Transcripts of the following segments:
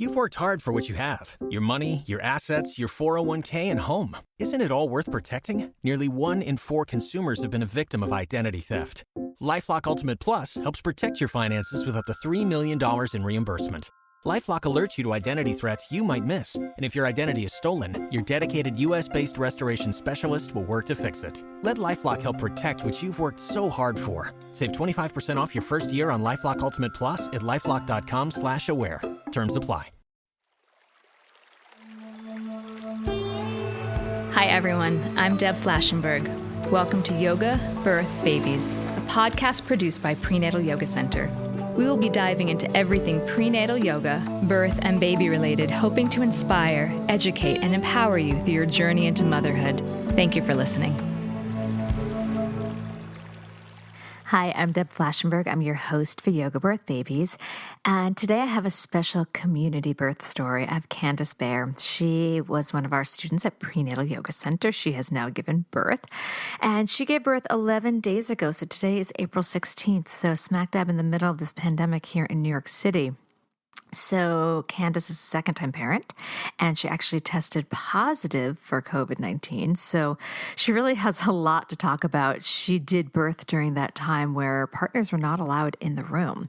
You've worked hard for what you have. Your money, your assets, your 401k, and home. Isn't it all worth protecting? Nearly 1 in 4 consumers have been a victim of identity theft. LifeLock Ultimate Plus helps protect your finances with up to $3 million in reimbursement. LifeLock alerts you to identity threats you might miss. And if your identity is stolen, your dedicated U.S.-based restoration specialist will work to fix it. Let LifeLock help protect what you've worked so hard for. Save 25% off your first year on LifeLock Ultimate Plus at LifeLock.com/aware. Terms apply. Hi, everyone. I'm Deb Flashenberg. Welcome to Yoga, Birth, Babies, a podcast produced by Prenatal Yoga Center. We will be diving into everything prenatal yoga, birth, and baby related, hoping to inspire, educate, and empower you through your journey into motherhood. Thank you for listening. Hi, I'm Deb Flashenberg. I'm your host for Yoga Birth Babies. And today I have a special community birth story. I have Candice Baehr. She was one of our students at Prenatal Yoga Center. She has now given birth. And she gave birth 11 days ago. So today is April 16th. So smack dab in the middle of this pandemic here in New York City. So Candice is a second-time parent, and she actually tested positive for COVID-19. So she really has a lot to talk about. She did birth during that time where partners were not allowed in the room.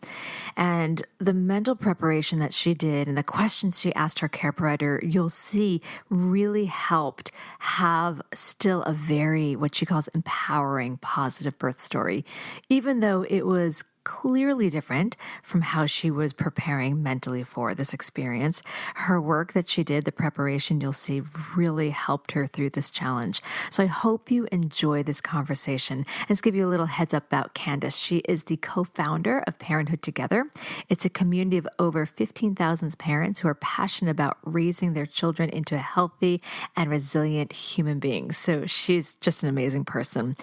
And the mental preparation that she did and the questions she asked her care provider, you'll see really helped have still a very, what she calls empowering, positive birth story, even though it was clearly different from how she was preparing mentally for this experience. Her work that she did, the preparation you'll see, really helped her through this challenge. So I hope you enjoy this conversation. And let's give you a little heads up about Candice. She is the co-founder of Parenthood Together. It's a community of over 15,000 parents who are passionate about raising their children into healthy and resilient human beings. So she's just an amazing person.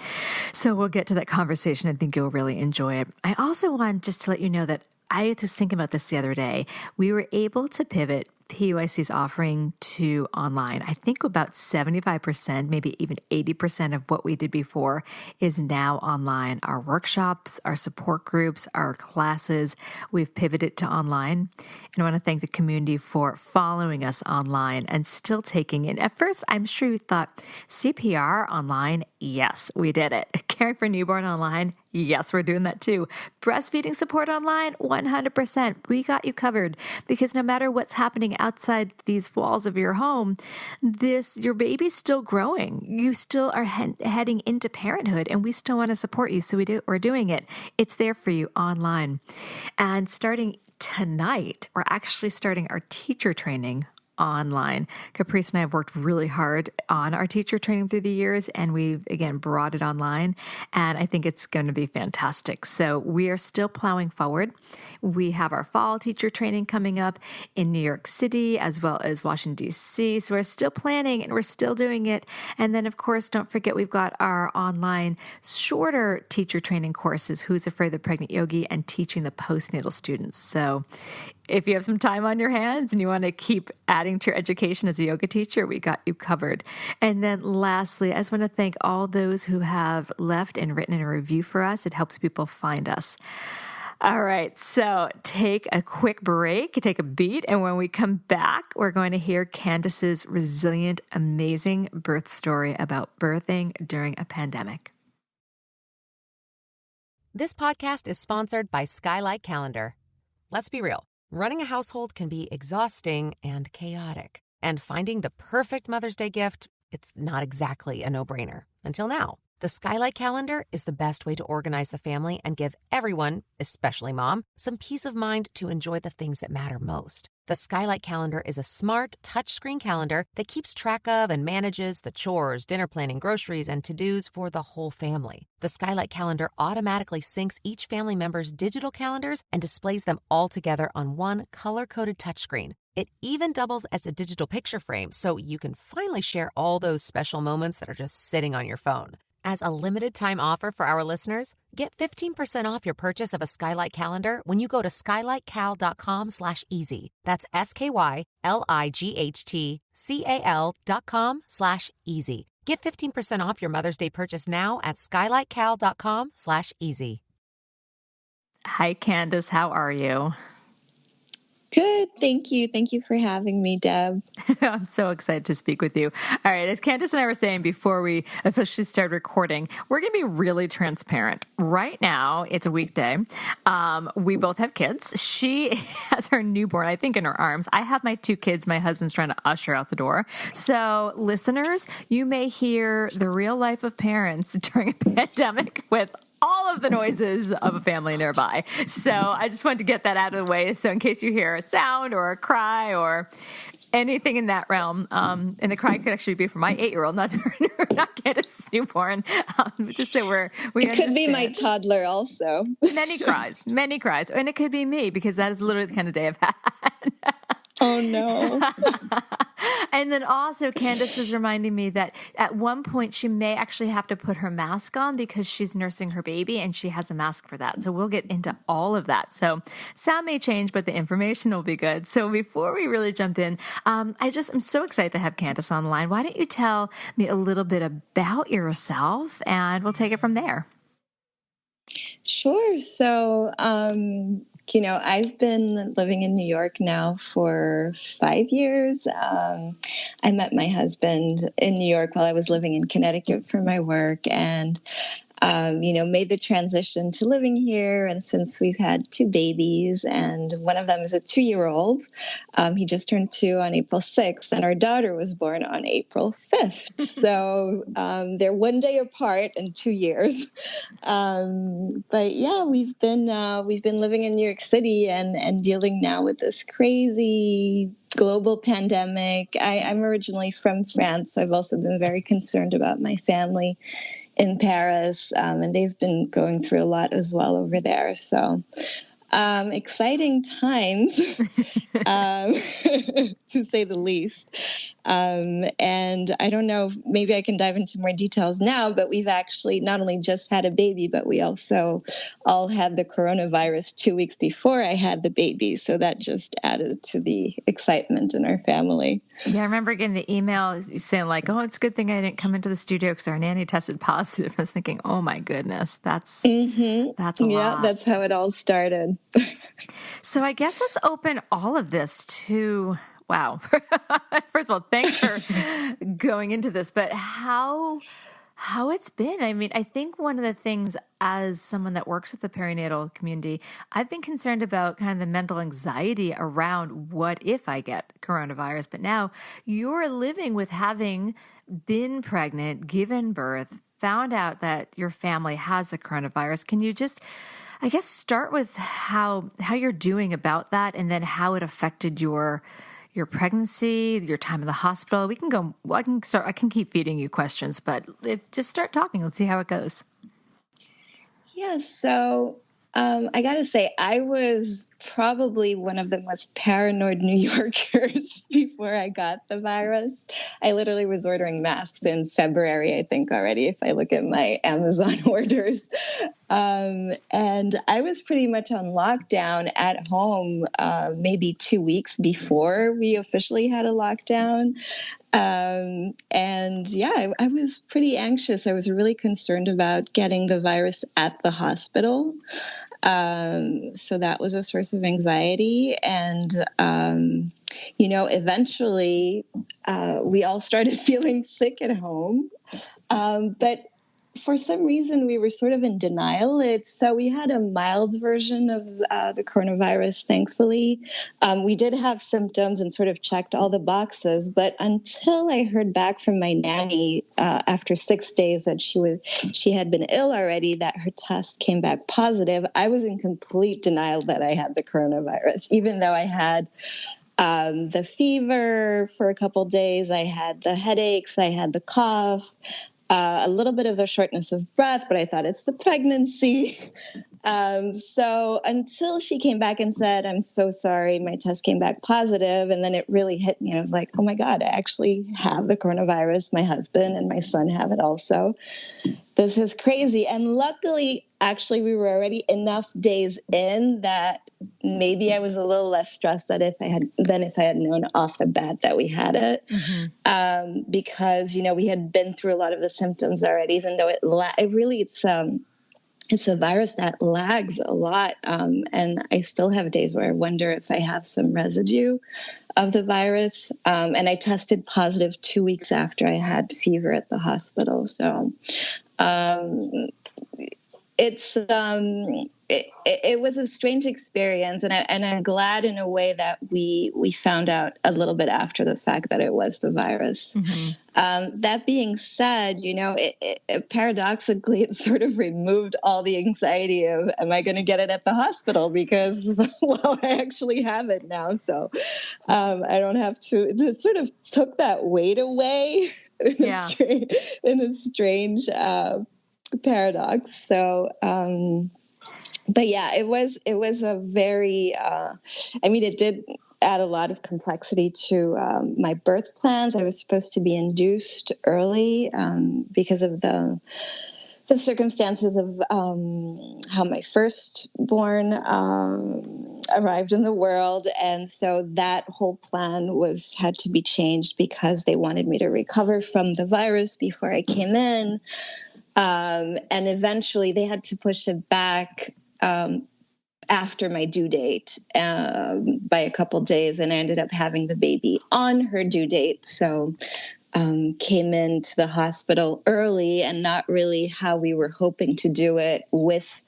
So we'll get to that conversation. I think you'll really enjoy it. I also want just to let you know that I was thinking about this the other day. We were able to pivot PYC's offering to online. I think about 75%, maybe even 80% of what we did before is now online. Our workshops, our support groups, our classes, we've pivoted to online. And I want to thank the community for following us online and still taking it. At first, I'm sure you thought CPR online. Yes, we did it. Caring for newborn online. Yes, we're doing that too. Breastfeeding support online, 100%. We got you covered because no matter what's happening outside these walls of your home, your baby's still growing. You still are heading into parenthood, and we still want to support you. So we're doing it. It's there for you online. And starting tonight, we're actually starting our teacher training online. Caprice and I have worked really hard on our teacher training through the years, and we've, again, brought it online, and I think it's going to be fantastic. So we are still plowing forward. We have our fall teacher training coming up in New York City as well as Washington, D.C. So we're still planning and we're still doing it. And then, of course, don't forget we've got our online shorter teacher training courses, Who's Afraid of the Pregnant Yogi and Teaching the Postnatal Students. So if you have some time on your hands and you want to keep adding to your education as a yoga teacher, we got you covered. And then lastly, I just want to thank all those who have left and written in a review for us. It helps people find us. All right, so take a quick break, take a beat, and when we come back, we're going to hear Candice's resilient, amazing birth story about birthing during a pandemic. This podcast is sponsored by Skylight Calendar. Let's be real. Running a household can be exhausting and chaotic. And finding the perfect Mother's Day gift, it's not exactly a no-brainer. Until now. The Skylight Calendar is the best way to organize the family and give everyone, especially mom, some peace of mind to enjoy the things that matter most. The Skylight Calendar is a smart, touchscreen calendar that keeps track of and manages the chores, dinner planning, groceries, and to-dos for the whole family. The Skylight Calendar automatically syncs each family member's digital calendars and displays them all together on one color-coded touchscreen. It even doubles as a digital picture frame, so you can finally share all those special moments that are just sitting on your phone. As a limited-time offer for our listeners, get 15% off your purchase of a Skylight Calendar when you go to skylightcal.com/easy. That's SKYLIGHTCAL.com/easy. Get 15% off your Mother's Day purchase now at skylightcal.com/easy. Hi, Candice. How are you? Good. Thank you. Thank you for having me, Deb. I'm so excited to speak with you. All right. As Candice and I were saying before we officially started recording, we're going to be really transparent. Right now, it's a weekday. We both have kids. She has her newborn, I think, in her arms. I have my 2 kids. My husband's trying to usher out the door. So listeners, you may hear the real life of parents during a pandemic with all of the noises of a family nearby. So I just wanted to get that out of the way. So in case you hear a sound or a cry or anything in that realm, and the cry could actually be for my 8-year-old, not Candice's newborn. Just so we It could be my toddler also. Many cries, and it could be me because that is literally the kind of day I've had. Oh no. And then also Candice was reminding me that at one point she may actually have to put her mask on because she's nursing her baby and she has a mask for that. So we'll get into all of that. So sound may change, but the information will be good. So before we really jump in, I'm so excited to have Candice on the line. Why don't you tell me a little bit about yourself and we'll take it from there. Sure. So, I've been living in New York now for 5 years. I met my husband in New York while I was living in Connecticut for my work and, made the transition to living here. And since we've had 2 babies and one of them is a 2-year-old, he just turned 2 on April 6th and our daughter was born on April 5th. So they're 1 day apart in 2 years. But yeah, we've been living in New York City and dealing now with this crazy global pandemic. I'm originally from France, so I've also been very concerned about my family in Paris, and they've been going through a lot as well over there. So exciting times, to say the least. And I don't know, maybe I can dive into more details now, but we've actually not only just had a baby, but we also all had the coronavirus 2 weeks before I had the baby. So that just added to the excitement in our family. Yeah, I remember getting the email saying like, oh, it's a good thing I didn't come into the studio because our nanny tested positive. I was thinking, oh my goodness, that's a lot. Yeah, that's how it all started. So I guess let's open all of this to, wow. First of all, thanks for going into this, but how it's been. I mean, I think one of the things as someone that works with the perinatal community, I've been concerned about kind of the mental anxiety around what if I get coronavirus, but now you're living with having been pregnant, given birth, found out that your family has the coronavirus. Can you just, I guess, start with how you're doing about that and then how it affected your pregnancy, your time in the hospital? We can go, I can keep feeding you questions, but just start talking. Let's see how it goes. Yeah. So, I got to say, I was probably one of the most paranoid New Yorkers before I got the virus. I literally was ordering masks in February, I think already, if I look at my Amazon orders. And I was pretty much on lockdown at home, maybe 2 weeks before we officially had a lockdown. And yeah, I was pretty anxious. I was really concerned about getting the virus at the hospital. So that was a source of anxiety. And, eventually, we all started feeling sick at home. But for some reason, we were sort of in denial. So we had a mild version of the coronavirus, thankfully. We did have symptoms and sort of checked all the boxes. But until I heard back from my nanny after 6 days that she had been ill already, that her test came back positive, I was in complete denial that I had the coronavirus, even though I had the fever for a couple days. I had the headaches. I had the cough. A little bit of the shortness of breath, but I thought it's the pregnancy. So until she came back and said, I'm so sorry, my test came back positive, and then it really hit me. I was like, oh my God, I actually have the coronavirus. My husband and my son have it also. This is crazy. And luckily, actually, we were already enough days in that maybe I was a little less stressed than if I had known off the bat that we had it. Mm-hmm. Because, we had been through a lot of the symptoms already, even though it's it's a virus that lags a lot. And I still have days where I wonder if I have some residue of the virus. And I tested positive 2 weeks after I had fever at the hospital. So it was a strange experience, and I'm glad in a way that we found out a little bit after the fact that it was the virus. Mm-hmm. That being said, it paradoxically, it sort of removed all the anxiety of, am I going to get it at the hospital? Because, well, I actually have it now. So I don't have to, it sort of took that weight away in a strange paradox. So, but yeah, it was a very, it did add a lot of complexity to my birth plans. I was supposed to be induced early because of the circumstances of how my firstborn arrived in the world. And so that whole plan had to be changed because they wanted me to recover from the virus before I came in. And eventually they had to push it back after my due date by a couple days. And I ended up having the baby on her due date. So came into the hospital early, and not really how we were hoping to do it, with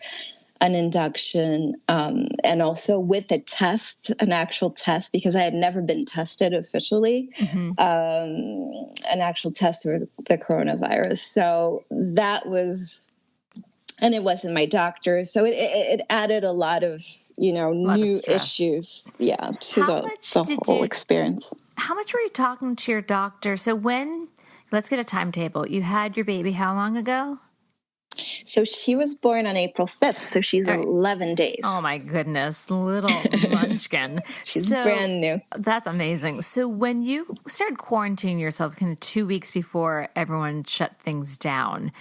an induction and also with a test, an actual test, because I had never been tested officially, an actual test for the coronavirus. So that was, and it wasn't my doctor. So it added a lot of, new issues, to the whole experience. How much were you talking to your doctor? So let's get a timetable. You had your baby how long ago? So she was born on April 5th, so she's 11 days. Oh, my goodness. Little munchkin. She's brand new. That's amazing. So when you started quarantining yourself kind of 2 weeks before everyone shut things down,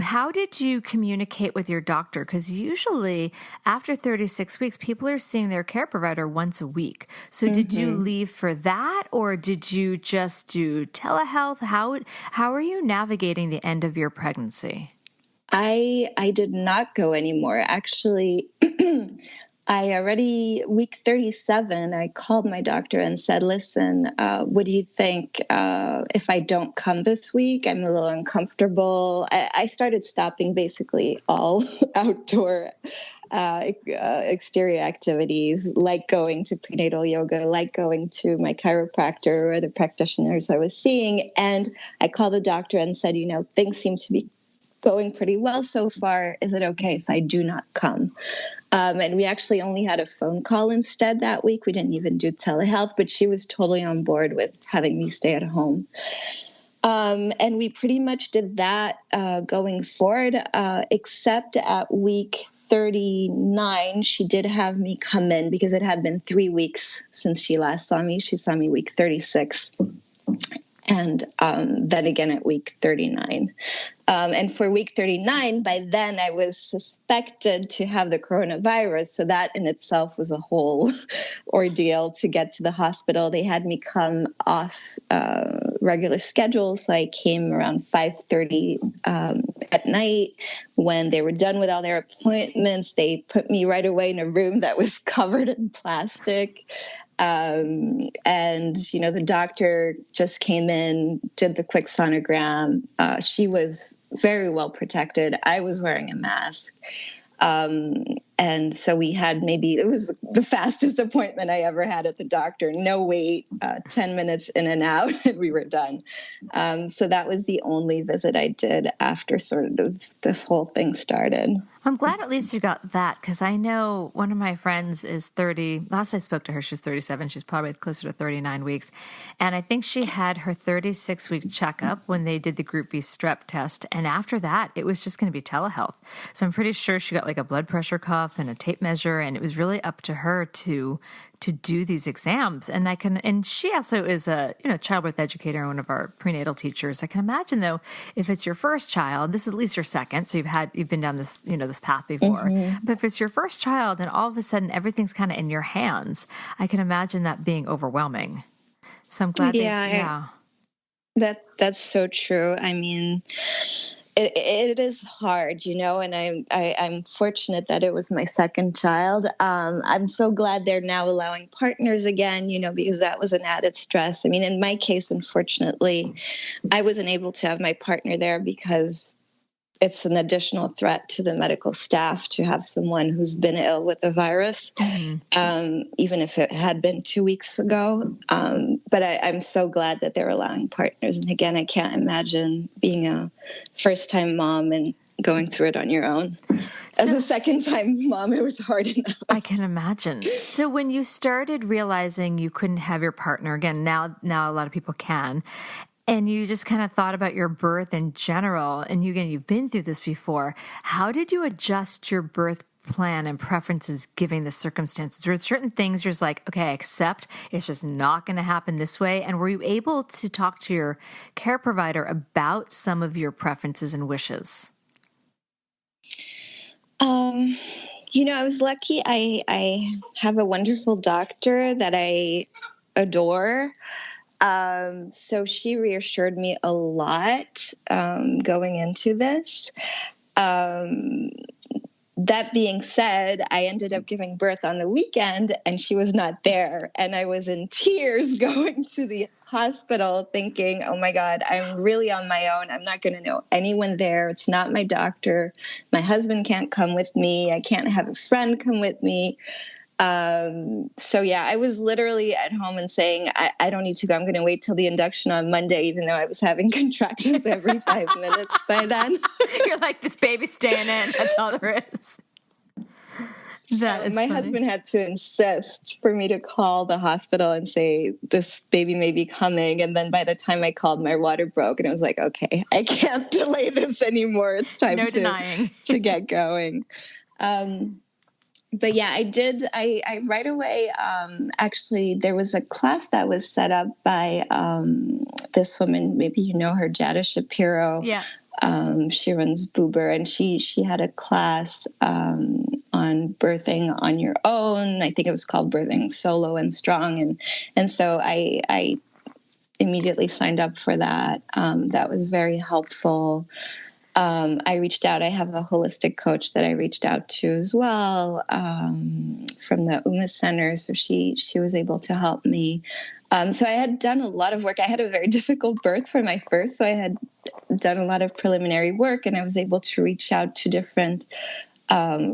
how did you communicate with your doctor? Because usually after 36 weeks, people are seeing their care provider once a week. So did you leave for that, or did you just do telehealth? How are you navigating the end of your pregnancy? I did not go anymore. Actually, I already, week 37, I called my doctor and said, listen, what do you think if I don't come this week? I'm a little uncomfortable. I started stopping basically all outdoor exterior activities, like going to prenatal yoga, like going to my chiropractor or the practitioners I was seeing. And I called the doctor and said, things seem to be going pretty well so far. Is it okay if I do not come? And we actually only had a phone call instead that week. We didn't even do telehealth, but she was totally on board with having me stay at home. And we pretty much did that going forward, except at week 39, she did have me come in because it had been 3 weeks since she last saw me. She saw me week 36. And then again at week 39. And for week 39, by then I was suspected to have the coronavirus. So that in itself was a whole ordeal to get to the hospital. They had me come off regular schedule. So I came around 5:30 at night. When they were done with all their appointments, they put me right away in a room that was covered in plastic. And, the doctor just came in, did the quick sonogram. She was very well protected. I was wearing a mask. And so we had it was the fastest appointment I ever had at the doctor. No wait, 10 minutes in and out, and we were done. So that was the only visit I did after sort of this whole thing started. I'm glad at least you got that, because I know one of my friends is 30. Last I spoke to her, she was 37. She's probably closer to 39 weeks. And I think she had her 36-week checkup when they did the Group B strep test. And after that, it was just going to be telehealth. So I'm pretty sure she got like a blood pressure cuff and a tape measure, and it was really up to her to do these exams. And she also is a childbirth educator and one of our prenatal teachers. I can imagine though, if it's your first child, this is at least your second, so you've been down this this path before. But if it's your first child and all of a sudden everything's kind of in your hands, I can imagine that being overwhelming. So I'm glad. That's so true. I mean, It is hard, and I'm fortunate that it was my second child. I'm so glad they're now allowing partners again, because that was an added stress. I mean, in my case, unfortunately, I wasn't able to have my partner there because it's an additional threat to the medical staff to have someone who's been ill with the virus, even if it had been 2 weeks ago. But I'm so glad that they're allowing partners. And again, I can't imagine being a first-time mom and going through it on your own. As a second-time mom, it was hard enough. I can imagine. So when you started realizing you couldn't have your partner, again, now a lot of people can, and you just kind of thought about your birth in general, and you've been through this before, how did you adjust your birth plan and preferences given the circumstances? Were there certain things you're just like, okay, I accept it's just not going to happen this way? And were you able to talk to your care provider about some of your preferences and wishes? I was lucky. I have a wonderful doctor that I adore. So she reassured me a lot going into this. That being said, I ended up giving birth on the weekend and she was not there. And I was in tears going to the hospital thinking, oh my God, I'm really on my own. I'm not going to know anyone there. It's not my doctor. My husband can't come with me. I can't have a friend come with me. I was literally at home and saying, I don't need to go. I'm going to wait till the induction on Monday, even though I was having contractions every 5 minutes by then. You're like, this baby's staying in. That's all there is. My husband had to insist for me to call the hospital and say, this baby may be coming. And then by the time I called, my water broke and I was like, okay, I can't delay this anymore. It's time to get going. But yeah, I did. I right away, actually, there was a class that was set up by this woman, maybe you know her, Jada Shapiro. Yeah. She runs Boober, and she had a class on birthing on your own. I think it was called Birthing Solo and Strong. And so I immediately signed up for that. That was very helpful. I reached out. I have a holistic coach that I reached out to as well from the UMA Center. So she was able to help me. So I had done a lot of work. I had a very difficult birth for my first. So I had done a lot of preliminary work, and I was able to reach out to different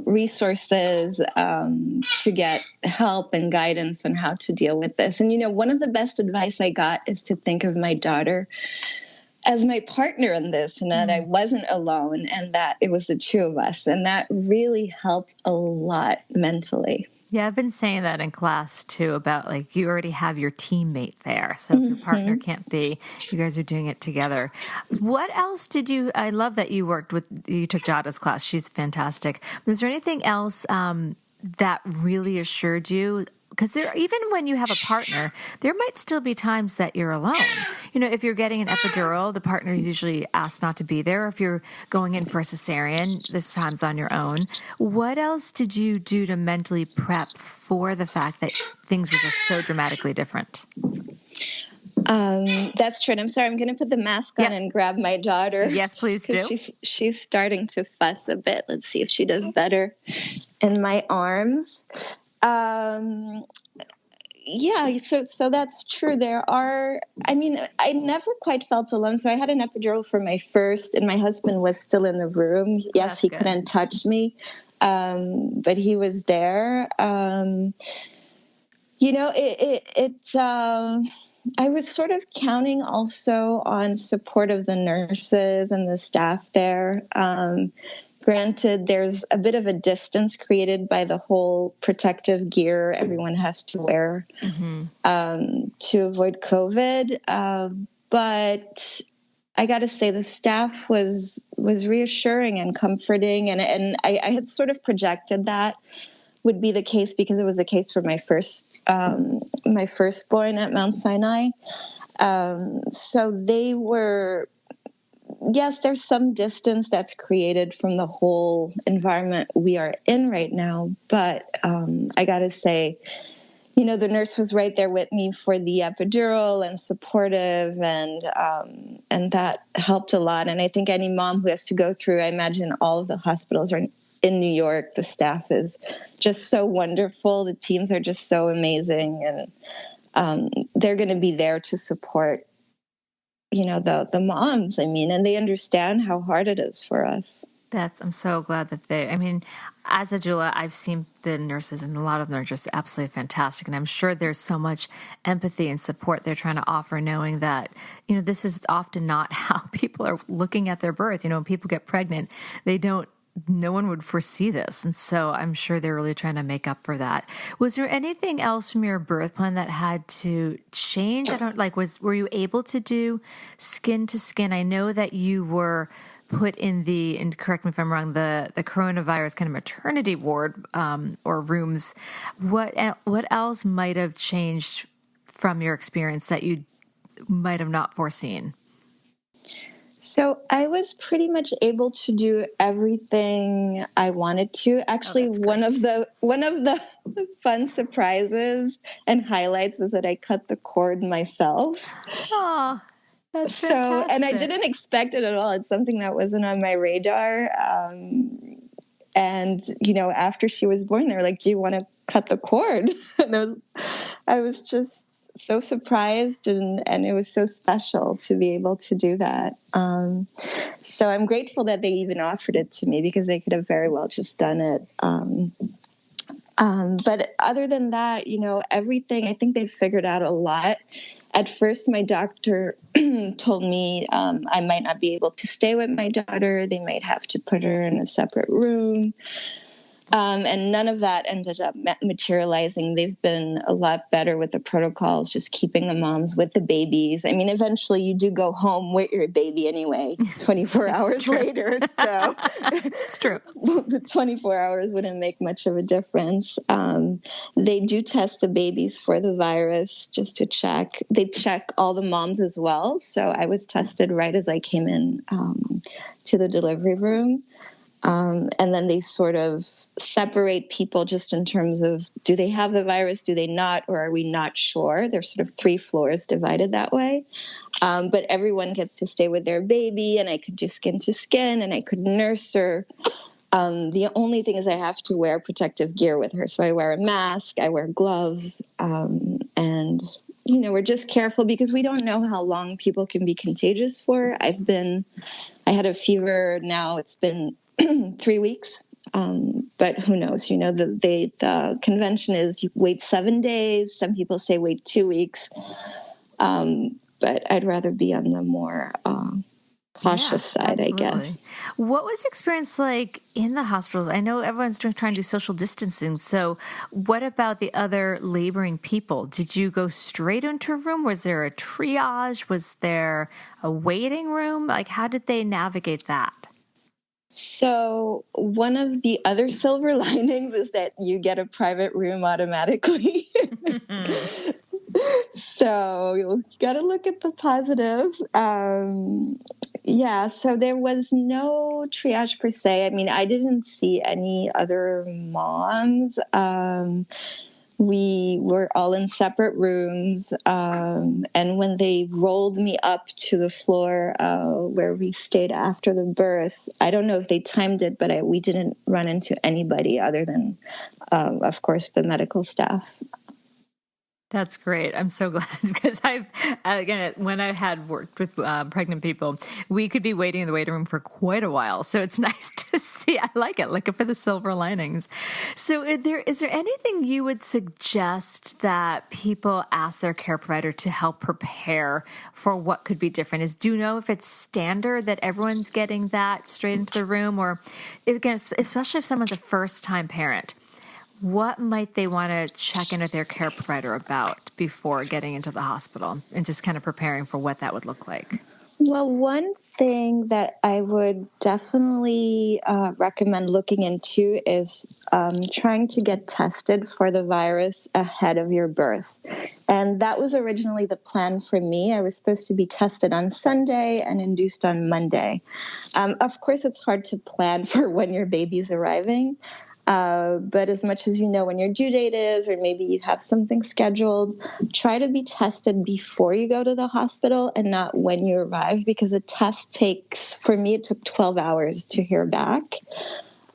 resources to get help and guidance on how to deal with this. And, one of the best advice I got is to think of my daughter as my partner in this, and that I wasn't alone, and that it was the two of us. And that really helped a lot mentally. Yeah, I've been saying that in class too, about like you already have your teammate there. So if your partner can't be, you guys are doing it together. What else I love that you took Jada's class. She's fantastic. Was there anything else that really assured you? Because even when you have a partner, there might still be times that you're alone. If you're getting an epidural, the partner is usually asked not to be there. If you're going in for a cesarean, this time's on your own. What else did you do to mentally prep for the fact that things were just so dramatically different? That's true. And I'm sorry, I'm going to put the mask on and grab my daughter. Yes, please do. She's starting to fuss a bit. Let's see if she does better in my arms. So that's true. I never quite felt alone. So I had an epidural for my first, and my husband was still in the room. Yes, he couldn't touch me, but he was there. I was sort of counting also on support of the nurses and the staff there. Granted, there's a bit of a distance created by the whole protective gear everyone has to wear to avoid COVID. But I got to say, the staff was reassuring and comforting, and I had sort of projected that would be the case because it was the case for my firstborn at Mount Sinai. So they were. Yes, there's some distance that's created from the whole environment we are in right now. But I got to say, the nurse was right there with me for the epidural and supportive. And and that helped a lot. And I think any mom who has to go through, I imagine all of the hospitals are in New York. The staff is just so wonderful. The teams are just so amazing, and they're going to be there to support, the moms. I mean, and they understand how hard it is for us. I'm so glad that as a doula, I've seen the nurses, and a lot of them are just absolutely fantastic. And I'm sure there's so much empathy and support they're trying to offer, knowing that, this is often not how people are looking at their birth. When people get pregnant, no one would foresee this. And so I'm sure they're really trying to make up for that. Was there anything else from your birth plan that had to change? Were you able to do skin to skin? I know that you were put in and correct me if I'm wrong, the coronavirus kind of maternity ward or rooms. What else might have changed from your experience that you might have not foreseen? So I was pretty much able to do everything I wanted to. Actually, one of the fun surprises and highlights was that I cut the cord myself. Oh, that's fantastic. And I didn't expect it at all. It's something that wasn't on my radar. And after she was born, they were like, "Do you want to cut the cord?" And I was just so surprised, and it was so special to be able to do that. So I'm grateful that they even offered it to me, because they could have very well just done it. But other than that, everything, I think they've figured out a lot. At first, my doctor told me I might not be able to stay with my daughter. They might have to put her in a separate room. And none of that ended up materializing. They've been a lot better with the protocols, just keeping the moms with the babies. I mean, eventually you do go home with your baby anyway, 24 hours later. So it's true. The 24 hours wouldn't make much of a difference. They do test the babies for the virus just to check. They check all the moms as well. So I was tested right as I came in to the delivery room. And then they sort of separate people just in terms of, do they have the virus, do they not, or are we not sure? There's sort of 3 floors divided that way. But everyone gets to stay with their baby, and I could do skin to skin, and I could nurse her. The only thing is I have to wear protective gear with her. So I wear a mask, I wear gloves, and we're just careful because we don't know how long people can be contagious for. I had a fever. Now it's been 3 weeks. But who knows? The convention is you wait 7 days. Some people say wait 2 weeks. But I'd rather be on the more cautious side, absolutely. I guess. What was the experience like in the hospitals? I know everyone's trying to do social distancing. So what about the other laboring people? Did you go straight into a room? Was there a triage? Was there a waiting room? How did they navigate that? So one of the other silver linings is that you get a private room automatically. So you got to look at the positives. So there was no triage per se. I mean, I didn't see any other moms. We were all in separate rooms. And when they rolled me up to the floor where we stayed after the birth, I don't know if they timed it, but we didn't run into anybody other than, of course, the medical staff. That's great. I'm so glad because when I had worked with pregnant people, we could be waiting in the waiting room for quite a while. So it's nice to see. I like it, looking for the silver linings. So is there anything you would suggest that people ask their care provider to help prepare for what could be different? Do you know if it's standard that everyone's getting that straight into the room, or especially if someone's a first-time parent? What might they want to check in with their care provider about before getting into the hospital and just kind of preparing for what that would look like? Well, one thing that I would definitely recommend looking into is trying to get tested for the virus ahead of your birth. And that was originally the plan for me. I was supposed to be tested on Sunday and induced on Monday. Of course, it's hard to plan for when your baby's arriving. But as much as you know when your due date is, or maybe you have something scheduled, try to be tested before you go to the hospital and not when you arrive, because a test for me, it took 12 hours to hear back.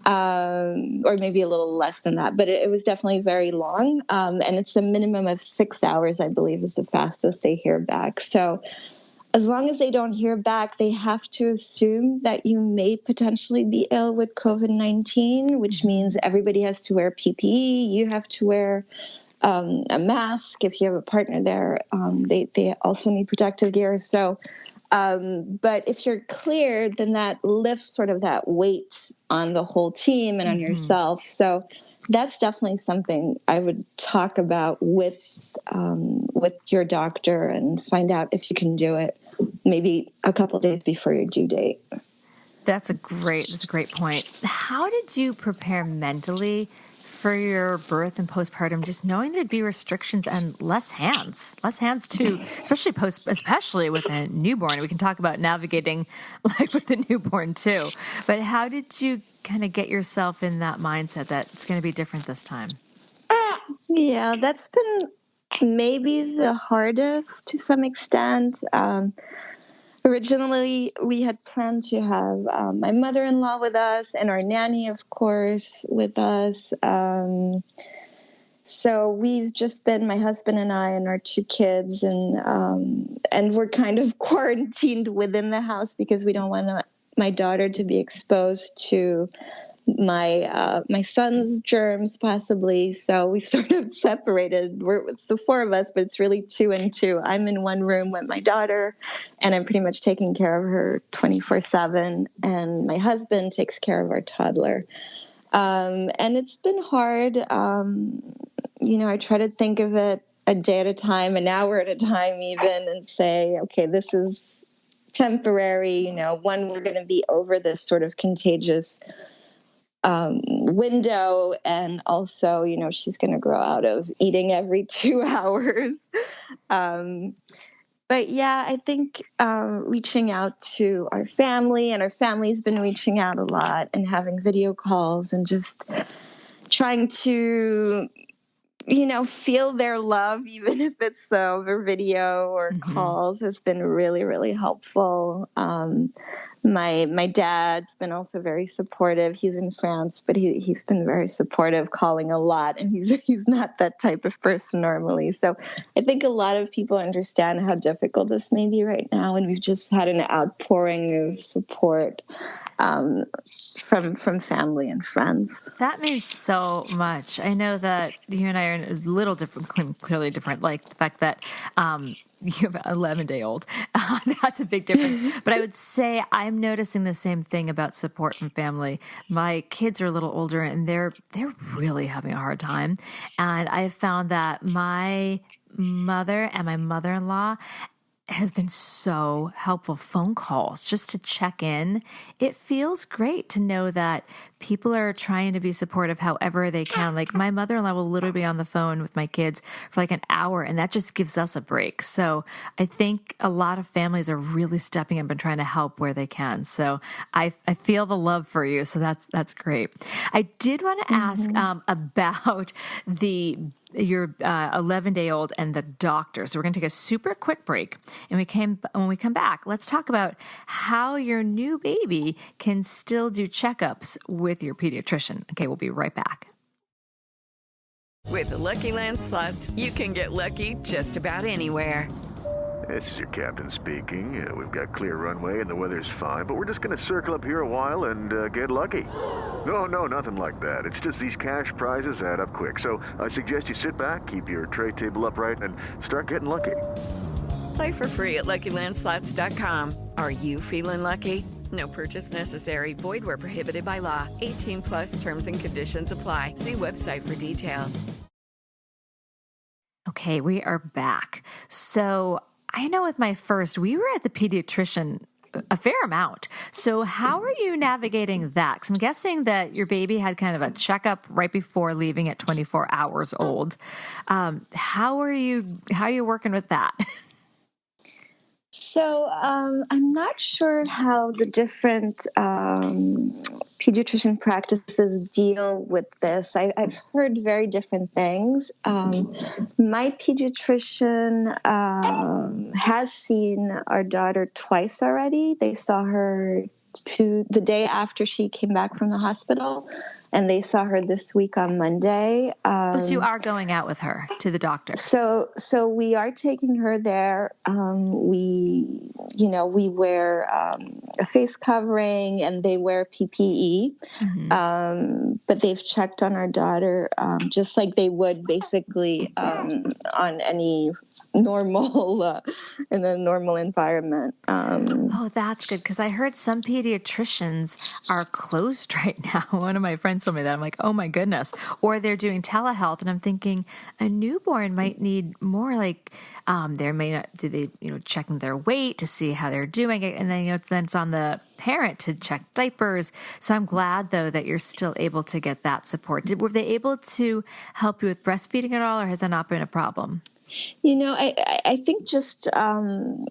Or maybe a little less than that, but it was definitely very long. And it's a minimum of 6 hours, I believe, is the fastest they hear back. So as long as they don't hear back, they have to assume that you may potentially be ill with COVID-19, which means everybody has to wear PPE. You have to wear a mask. If you have a partner there, they also need protective gear. So, but if you're cleared, then that lifts sort of that weight on the whole team and on yourself. So that's definitely something I would talk about with your doctor and find out if you can do it maybe a couple of days before your due date. That's a great point. How did you prepare mentally for your birth and postpartum, just knowing there'd be restrictions and less hands too, especially with a newborn? We can talk about navigating life with a newborn too, but how did you kind of get yourself in that mindset that it's going to be different this time? Yeah, that's been maybe the hardest to some extent. Originally, we had planned to have my mother-in-law with us and our nanny, of course, with us. So we've just been my husband and I and our 2 kids, and we're kind of quarantined within the house because we don't want my daughter to be exposed to my son's germs possibly. So we've sort of separated. It's the 4 of us, but it's really 2 and 2. I'm in one room with my daughter, and I'm pretty much taking care of her 24/7. And my husband takes care of our toddler. And it's been hard. I try to think of it a day at a time, an hour at a time even, and say, okay, this is temporary. When we're going to be over this sort of contagious window, and also, she's going to grow out of eating every 2 hours. But yeah, I think reaching out to our family, and our family's been reaching out a lot and having video calls and just trying to, feel their love, even if it's over video or calls, has been really, really helpful. My dad's been also very supportive. He's in France, but he's been very supportive, calling a lot, and he's not that type of person normally. So I think a lot of people understand how difficult this may be right now, and we've just had an outpouring of support from family and friends. That means so much. I know that you and I are a little different, clearly different, like the fact that you have an 11-day-old. That's a big difference. But I would say I'm noticing the same thing about support from family. My kids are a little older, and they're really having a hard time. And I found that my mother and my mother-in-law has been so helpful. Phone calls just to check in. It feels great to know that people are trying to be supportive however they can. Like my mother-in-law will literally be on the phone with my kids for like an hour, and that just gives us a break. So I think a lot of families are really stepping up and trying to help where they can. So I feel the love for you. So that's great. I did want to ask about your 11-day-old and the doctor. So we're going to take a super quick break. And when we come back, let's talk about how your new baby can still do checkups with your pediatrician. Okay, we'll be right back. With the Lucky Land Slots, you can get lucky just about anywhere. This is your captain speaking. We've got clear runway and the weather's fine, but we're just going to circle up here a while and get lucky. No, nothing like that. It's just these cash prizes add up quick. So I suggest you sit back, keep your tray table upright, and start getting lucky. Play for free at LuckyLandSlots.com. Are you feeling lucky? No purchase necessary. Void where prohibited by law. 18+ terms and conditions apply. See website for details. Okay, we are back. So I know with my first, we were at the pediatrician a fair amount. So how are you navigating that? Because I'm guessing that your baby had kind of a checkup right before leaving at 24 hours old. How are you working with that? So I'm not sure how the different pediatrician practices deal with this. I've heard very different things. My pediatrician has seen our daughter twice already. They saw her the day after she came back from the hospital, and they saw her this week on Monday. So you are going out with her to the doctor. So we are taking her there. We wear a face covering, and they wear PPE. Mm-hmm. But they've checked on our daughter just like they would basically on any normal in a normal environment. Oh, that's good, because I heard some pediatricians are closed right now. One of my friends told me that. I'm like, oh my goodness. Or they're doing telehealth, and I'm thinking a newborn might need more like there may not do they checking their weight to see how they're doing, and then then it's on the parent to check diapers. So I'm glad though that you're still able to get that support. Were they able to help you with breastfeeding at all, or has that not been a problem? I think just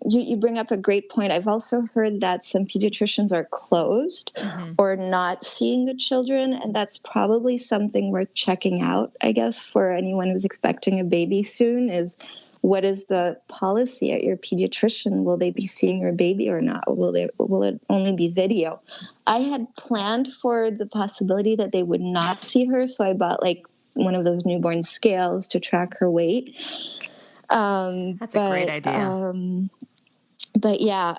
you bring up a great point. I've also heard that some pediatricians are closed or not seeing the children, and that's probably something worth checking out, I guess, for anyone who's expecting a baby soon is what is the policy at your pediatrician? Will they be seeing your baby or not? Will it only be video? I had planned for the possibility that they would not see her, so I bought like one of those newborn scales to track her weight. That's a great idea. But yeah,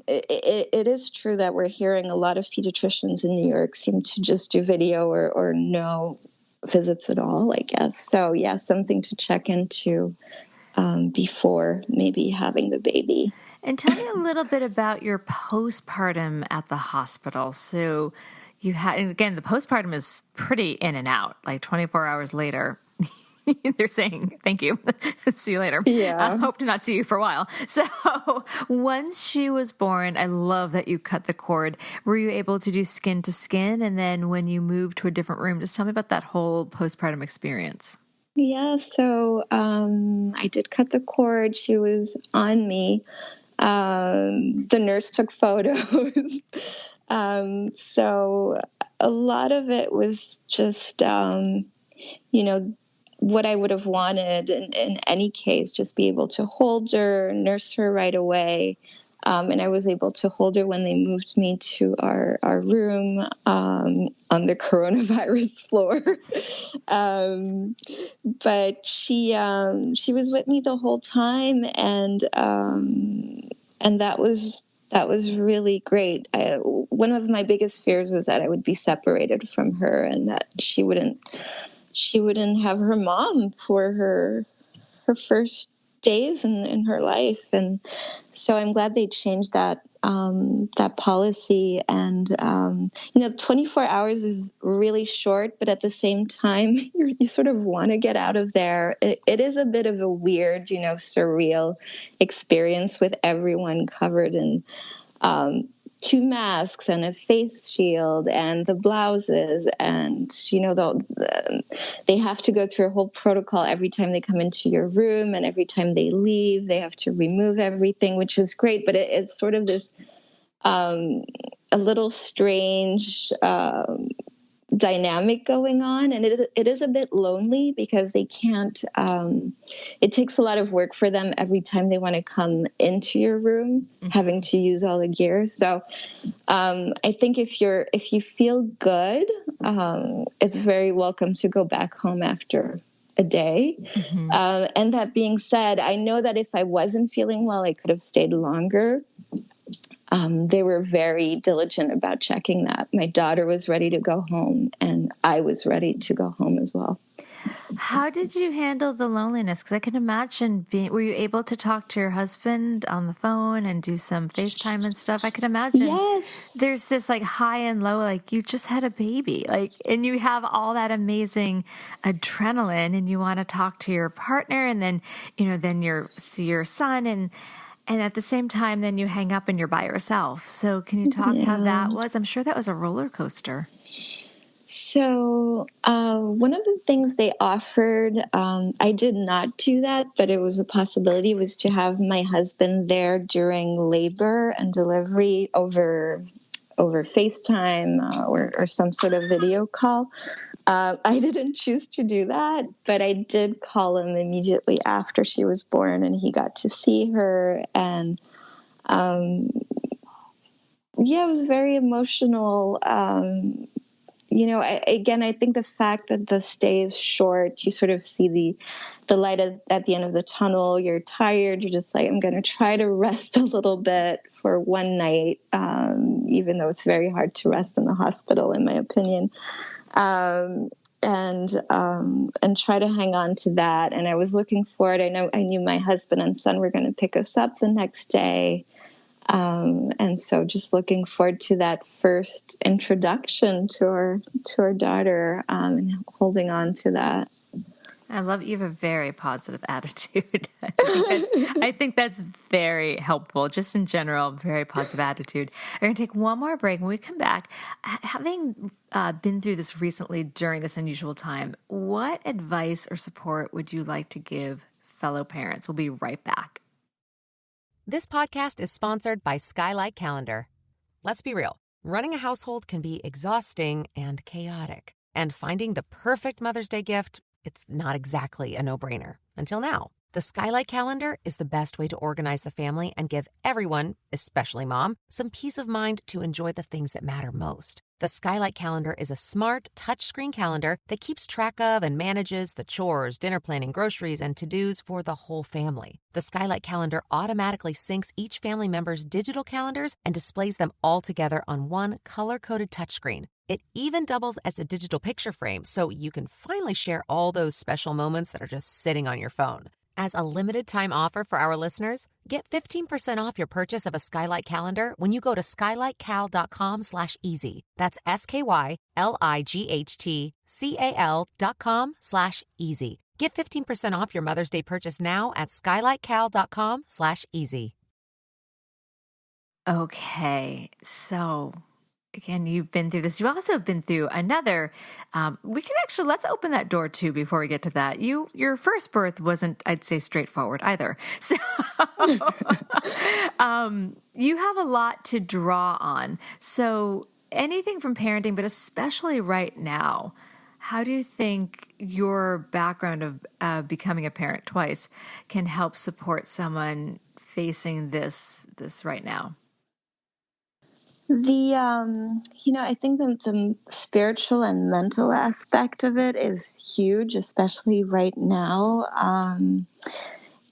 it is true that we're hearing a lot of pediatricians in New York seem to just do video or no visits at all, I guess. So yeah, something to check into before maybe having the baby. And tell me a little bit about your postpartum at the hospital. So you had, and again, the postpartum is pretty in and out, like 24 hours later. They're saying, thank you. See you later. Yeah. I hope to not see you for a while. So once she was born, I love that you cut the cord. Were you able to do skin to skin? And then when you moved to a different room, just tell me about that whole postpartum experience. Yeah. So I did cut the cord. She was on me. The nurse took photos. So a lot of it was just, what I would have wanted in any case, just be able to hold her, nurse her right away. And I was able to hold her when they moved me to our room on the coronavirus floor. But she was with me the whole time, and that was really great. One of my biggest fears was that I would be separated from her and that she wouldn't have her mom for her first days in her life. And so I'm glad they changed that policy. And 24 hours is really short, but at the same time, you sort of want to get out of there. It is a bit of a weird, surreal experience with everyone covered in 2 masks and a face shield and the blouses, and they have to go through a whole protocol every time they come into your room, and every time they leave they have to remove everything, which is great, but it's sort of this a little strange dynamic going on, and it is a bit lonely because they can't it takes a lot of work for them every time they want to come into your room, having to use all the gear. So I think if you feel good, it's very welcome to go back home after a day. And that being said, I know that if I wasn't feeling well, I could have stayed longer. They were very diligent about checking that. My daughter was ready to go home, and I was ready to go home as well. How did you handle the loneliness? Because I can imagine were you able to talk to your husband on the phone and do some FaceTime and stuff? I can imagine. Yes. There's this like high and low, like you just had a baby, and you have all that amazing adrenaline, and you want to talk to your partner, and then, then you see your son, and at the same time, then you hang up and you're by yourself. So can you talk how that was? I'm sure that was a roller coaster. So one of the things they offered, I did not do that, but it was a possibility, was to have my husband there during labor and delivery over FaceTime or some sort of video call. I didn't choose to do that, but I did call him immediately after she was born, and he got to see her. And it was very emotional. I think the fact that the stay is short, you sort of see the light at the end of the tunnel. You're tired. You're just like, I'm going to try to rest a little bit for one night, even though it's very hard to rest in the hospital, in my opinion. And try to hang on to that. And I was looking forward. I knew my husband and son were going to pick us up the next day. And so just looking forward to that first introduction to our daughter, and holding on to that. I love you have a very positive attitude. I think that's very helpful. Just in general, very positive attitude. We're going to take one more break. When we come back, having been through this recently during this unusual time, what advice or support would you like to give fellow parents? We'll be right back. This podcast is sponsored by Skylight Calendar. Let's be real. Running a household can be exhausting and chaotic. And finding the perfect Mother's Day gift, it's not exactly a no-brainer. Until now. The Skylight Calendar is the best way to organize the family and give everyone, especially mom, some peace of mind to enjoy the things that matter most. The Skylight Calendar is a smart, touchscreen calendar that keeps track of and manages the chores, dinner planning, groceries, and to-dos for the whole family. The Skylight Calendar automatically syncs each family member's digital calendars and displays them all together on one color-coded touchscreen. It even doubles as a digital picture frame, so you can finally share all those special moments that are just sitting on your phone. As a limited-time offer for our listeners, get 15% off your purchase of a Skylight Calendar when you go to skylightcal.com/easy. That's SKYLIGHTCAL.com/easy. Get 15% off your Mother's Day purchase now at skylightcal.com/easy. Okay, so again, you've been through this. You also have been through another. Let's open that door too before we get to that. Your first birth wasn't, I'd say, straightforward either. So you have a lot to draw on. So anything from parenting, but especially right now, how do you think your background of becoming a parent twice can help support someone facing this right now? I think the spiritual and mental aspect of it is huge, especially right now.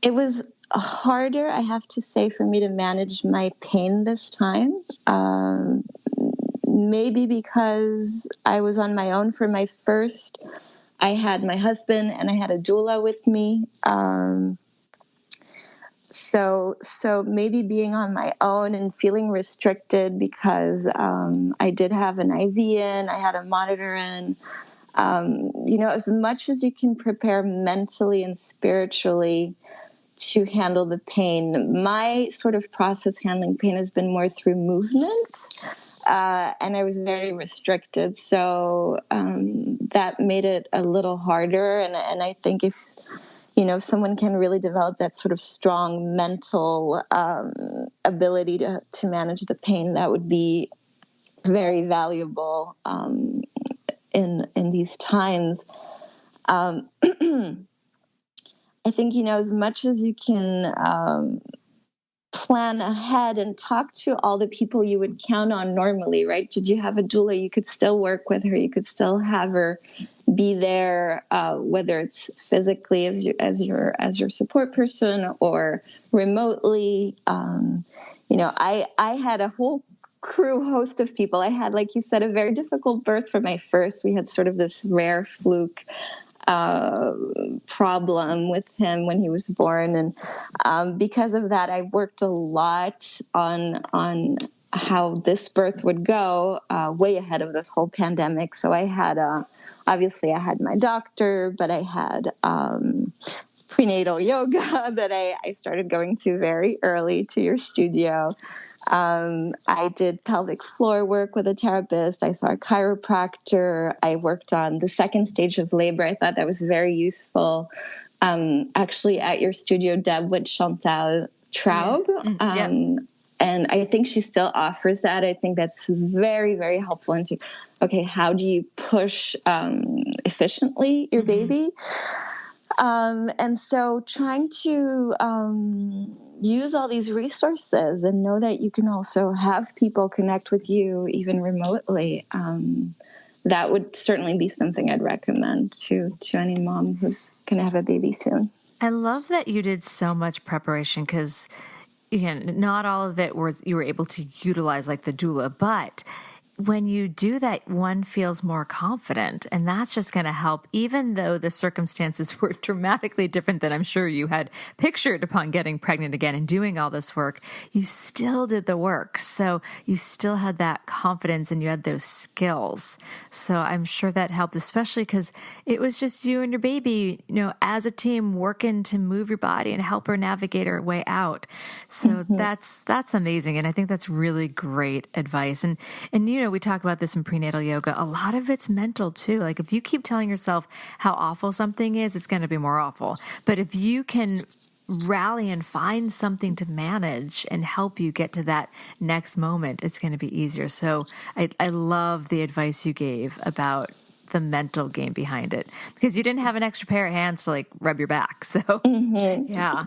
It was harder, I have to say, for me to manage my pain this time. Maybe because I was on my own for my first. I had my husband and I had a doula with me. So maybe being on my own and feeling restricted because I did have an IV in, I had a monitor in. As much as you can prepare mentally and spiritually to handle the pain, my sort of process handling pain has been more through movement, and I was very restricted. So that made it a little harder, and I think if someone can really develop that sort of strong mental ability to manage the pain, that would be very valuable in these times. I think, as much as you can plan ahead and talk to all the people you would count on normally, right? Did you have a doula? You could still work with her. You could still have her be there, whether it's physically as your support person or remotely. I had a whole host of people. I had, like you said, a very difficult birth for my first. We had sort of this rare fluke problem with him when he was born, and because of that, I worked a lot on how this birth would go way ahead of this whole pandemic. So I had, obviously I had my doctor, but I had prenatal yoga that I started going to very early to your studio. I did pelvic floor work with a therapist. I saw a chiropractor. I worked on the second stage of labor. I thought that was very useful. Actually at your studio, Deb, with Chantal Traub. And I think she still offers that. I think that's very, very helpful into, okay, how do you push efficiently your baby? And so trying to use all these resources and know that you can also have people connect with you even remotely, that would certainly be something I'd recommend to any mom who's going to have a baby soon. I love that you did so much preparation because, again, not all of it was you were able to utilize like the doula, but when you do that, one feels more confident, and that's just going to help, even though the circumstances were dramatically different than I'm sure you had pictured upon getting pregnant again and doing all this work. You still did the work. So you still had that confidence and you had those skills. So I'm sure that helped, especially because it was just you and your baby, as a team working to move your body and help her navigate her way out. So that's amazing. And I think that's really great advice. And we talk about this in prenatal yoga. A lot of it's mental too. Like if you keep telling yourself how awful something is, it's going to be more awful. But if you can rally and find something to manage and help you get to that next moment, it's going to be easier. So I love the advice you gave about the mental game behind it, because you didn't have an extra pair of hands to like rub your back. So yeah.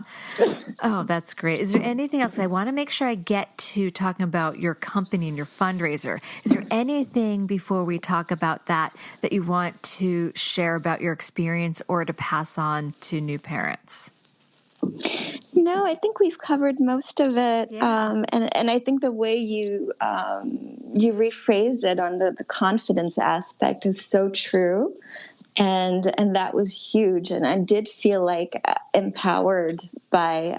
Oh, that's great. Is there anything else? I want to make sure I get to talking about your company and your fundraiser. Is there anything before we talk about that you want to share about your experience or to pass on to new parents? No, I think we've covered most of it. Yeah. And I think the way you rephrase it on the confidence aspect is so true. And that was huge. And I did feel like empowered by,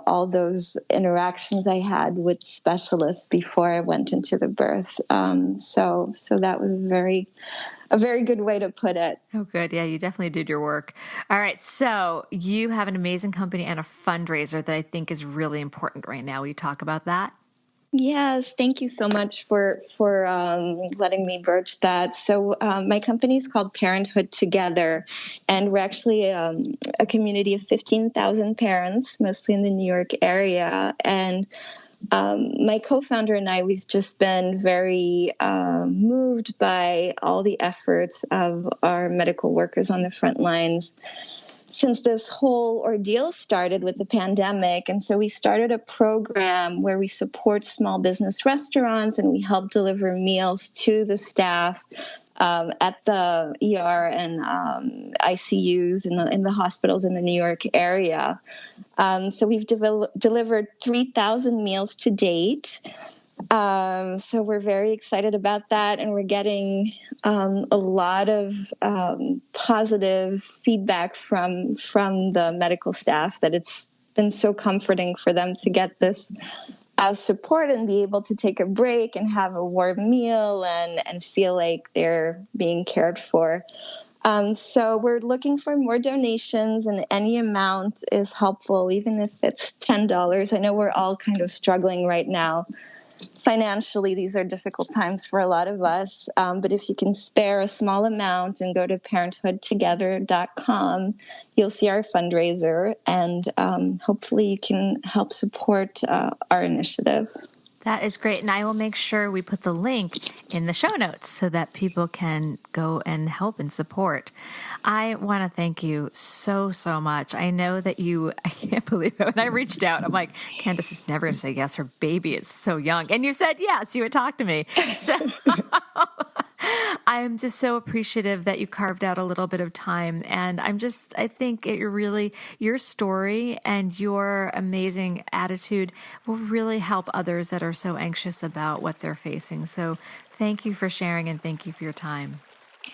all those interactions I had with specialists before I went into the birth. So that was a very good way to put it. Oh, good. Yeah, you definitely did your work. All right. So you have an amazing company and a fundraiser that I think is really important right now. Will you talk about that? Yes, thank you so much for letting me broach that. So my company is called Parenthood Together, and we're actually a community of 15,000 parents, mostly in the New York area. And my co-founder and I, we've just been very moved by all the efforts of our medical workers on the front lines since this whole ordeal started with the pandemic. And so we started a program where we support small business restaurants and we help deliver meals to the staff at the ER and ICUs in the hospitals in the New York area. So we've delivered 3,000 meals to date. So we're very excited about that, and we're getting a lot of positive feedback from the medical staff that it's been so comforting for them to get this support and be able to take a break and have a warm meal and feel like they're being cared for. So we're looking for more donations, and any amount is helpful, even if it's $10. I know we're all kind of struggling right now. Financially, these are difficult times for a lot of us, but if you can spare a small amount and go to parenthoodtogether.com, you'll see our fundraiser, and hopefully you can help support our initiative. That is great. And I will make sure we put the link in the show notes so that people can go and help and support. I want to thank you so, so much. I know that I can't believe it. When I reached out, I'm like, Candice is never going to say yes. Her baby is so young. And you said yes. You would talk to me. So I'm just so appreciative that you carved out a little bit of time. And I think your story and your amazing attitude will really help others that are so anxious about what they're facing. So thank you for sharing, and thank you for your time.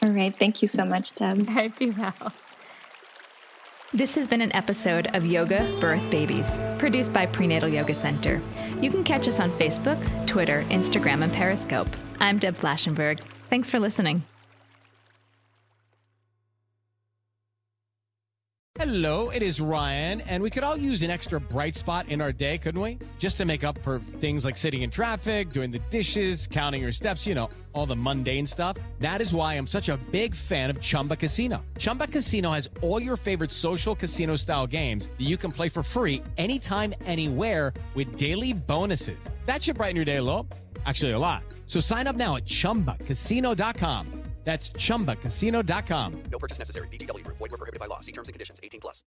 All right. Thank you so much, Deb. Be well. This has been an episode of Yoga Birth Babies, produced by Prenatal Yoga Center. You can catch us on Facebook, Twitter, Instagram, and Periscope. I'm Deb Flaschenberg. Thanks for listening. Hello, it is Ryan, and we could all use an extra bright spot in our day, couldn't we? Just to make up for things like sitting in traffic, doing the dishes, counting your steps, you know, all the mundane stuff. That is why I'm such a big fan of Chumba Casino. Chumba Casino has all your favorite social casino-style games that you can play for free anytime, anywhere with daily bonuses. That should brighten your day a little. Actually, a lot. So sign up now at ChumbaCasino.com. That's ChumbaCasino.com. No purchase necessary. VGW Group. Void where prohibited by law. See terms and conditions. 18+.